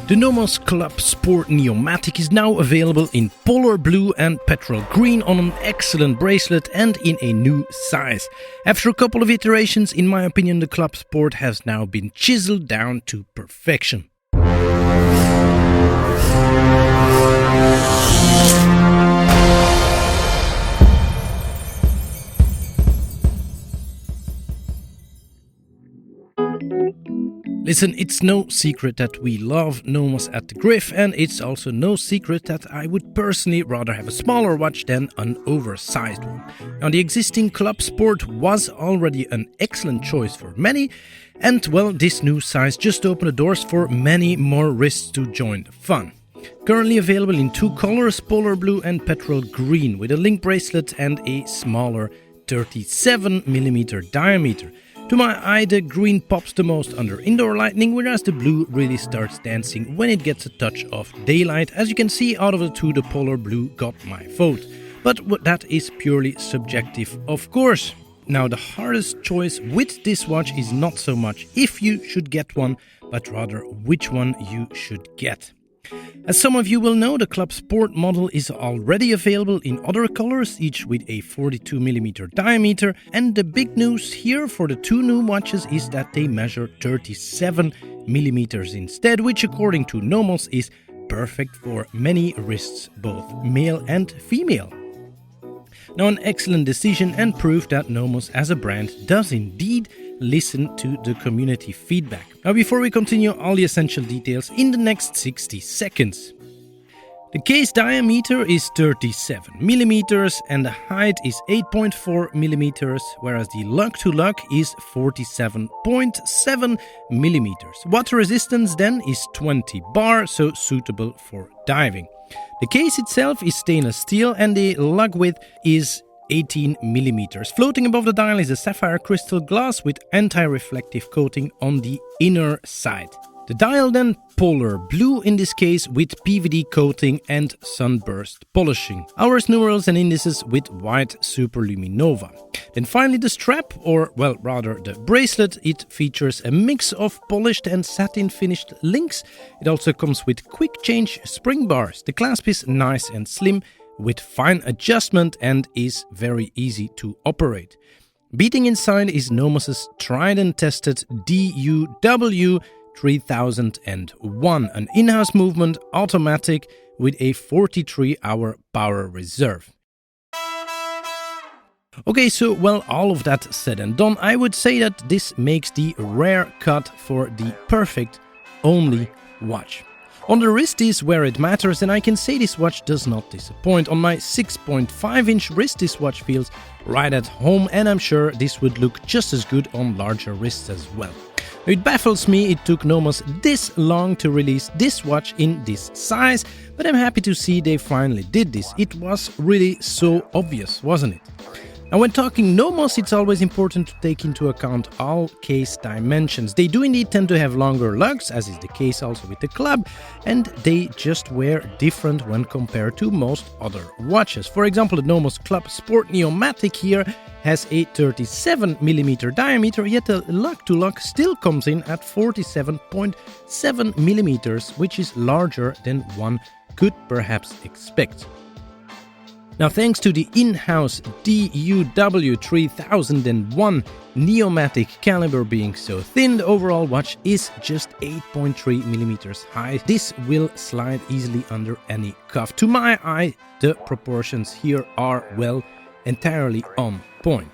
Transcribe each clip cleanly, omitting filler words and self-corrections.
The NOMOS Club Sport Neomatik is now available in polar blue and petrol green on an excellent bracelet and in a new size. After a couple of iterations, in my opinion, the Club Sport has now been chiseled down to perfection. Listen, it's no secret that we love NOMOS at the Griff, and it's also no secret that I would personally rather have a smaller watch than an oversized one. Now, the existing Club Sport was already an excellent choice for many, and well, this new size just opened the doors for many more wrists to join the fun. Currently available in two colors, polar blue and petrol green, with a link bracelet and a smaller 37mm diameter. To my eye, the green pops the most under indoor lighting, whereas the blue really starts dancing when it gets a touch of daylight. As you can see, out of the two, the polar blue got my vote. But that is purely subjective, of course. Now, the hardest choice with this watch is not so much if you should get one, but rather which one you should get. As some of you will know, the Club Sport model is already available in other colors, each with a 42mm diameter, and the big news here for the two new watches is that they measure 37mm instead, which according to NOMOS is perfect for many wrists, both male and female. Now, an excellent decision and proof that NOMOS as a brand does indeed listen to the community feedback. Now, before we continue, all the essential details in the next 60 seconds. The case diameter is 37mm and the height is 8.4mm, whereas the lug-to-lug is 47.7mm. Water resistance then is 20 bar, so suitable for diving. The case itself is stainless steel and the lug width is 18mm. Floating above the dial is a sapphire crystal glass with anti-reflective coating on the inner side. The dial then polar blue in this case with PVD coating and sunburst polishing. Hours, numerals and indices with white superluminova. Then finally the strap, or well rather the bracelet, it features a mix of polished and satin finished links. It also comes with quick change spring bars. The clasp is nice and slim with fine adjustment and is very easy to operate. Beating inside is NOMOS' tried and tested DUW 3001, an in-house movement automatic with a 43-hour power reserve. Okay, so well, all of that said and done, I would say that this makes the rare cut for the perfect only watch. On the wrist is where it matters, and I can say this watch does not disappoint. On my 6.5-inch wrist, this watch feels right at home, and I'm sure this would look just as good on larger wrists as well. It baffles me it took NOMOS this long to release this watch in this size, but I'm happy to see they finally did this. It was really so obvious, wasn't it? Now, when talking NOMOS, it's always important to take into account all case dimensions. They do indeed tend to have longer lugs, as is the case also with the Club, and they just wear different when compared to most other watches. For example, the NOMOS Club Sport Neomatik here has a 37mm diameter, yet the lug-to-lug still comes in at 47.7mm, which is larger than one could perhaps expect. Now, thanks to the in-house DUW 3001 Neomatik caliber being so thin, the overall watch is just 8.3mm high. This will slide easily under any cuff. To my eye, the proportions here are, well, entirely on point.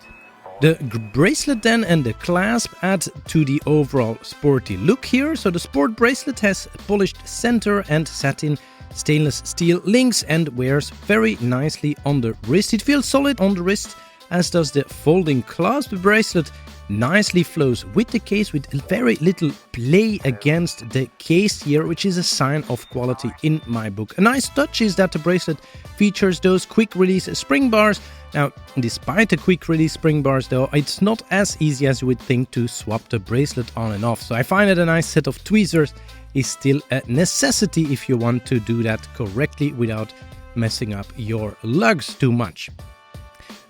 The bracelet then and the clasp add to the overall sporty look here. So the sport bracelet has polished center and satin stainless steel links and wears very nicely on the wrist. It feels solid on the wrist, as does the folding clasp. The bracelet nicely flows with the case with very little play against the case here, which is a sign of quality in my book. A nice touch is that the bracelet features those quick release spring bars. Now, despite the quick release spring bars though, it's not as easy as you would think to swap the bracelet on and off. So I find that a nice set of tweezers is still a necessity if you want to do that correctly without messing up your lugs too much.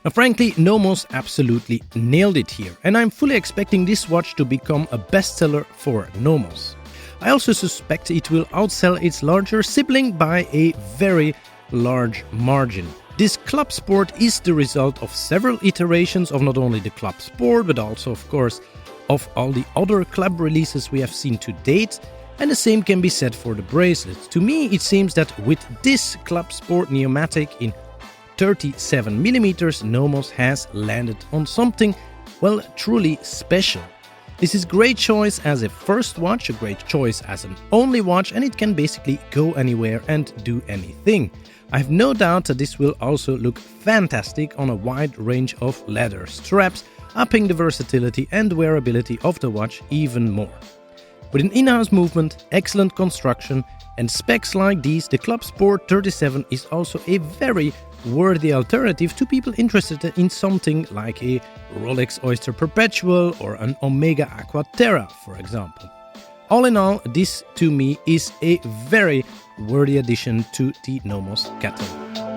Now, frankly, NOMOS absolutely nailed it here, and I'm fully expecting this watch to become a bestseller for NOMOS. I also suspect it will outsell its larger sibling by a very large margin. This Club Sport is the result of several iterations of not only the Club Sport, but also, of course, of all the other club releases we have seen to date, and the same can be said for the Bracelet. To me, it seems that with this Club Sport Neomatik in 37mm, NOMOS has landed on something, well, truly special. This is a great choice as a first watch, a great choice as an only watch, and it can basically go anywhere and do anything. I have no doubt that this will also look fantastic on a wide range of leather straps, upping the versatility and wearability of the watch even more. With an in-house movement, excellent construction, and specs like these, the Club Sport 37 is also a very worthy alternative to people interested in something like a Rolex Oyster Perpetual or an Omega Aqua Terra, for example. All in all, this to me is a very worthy addition to the NOMOS catalog.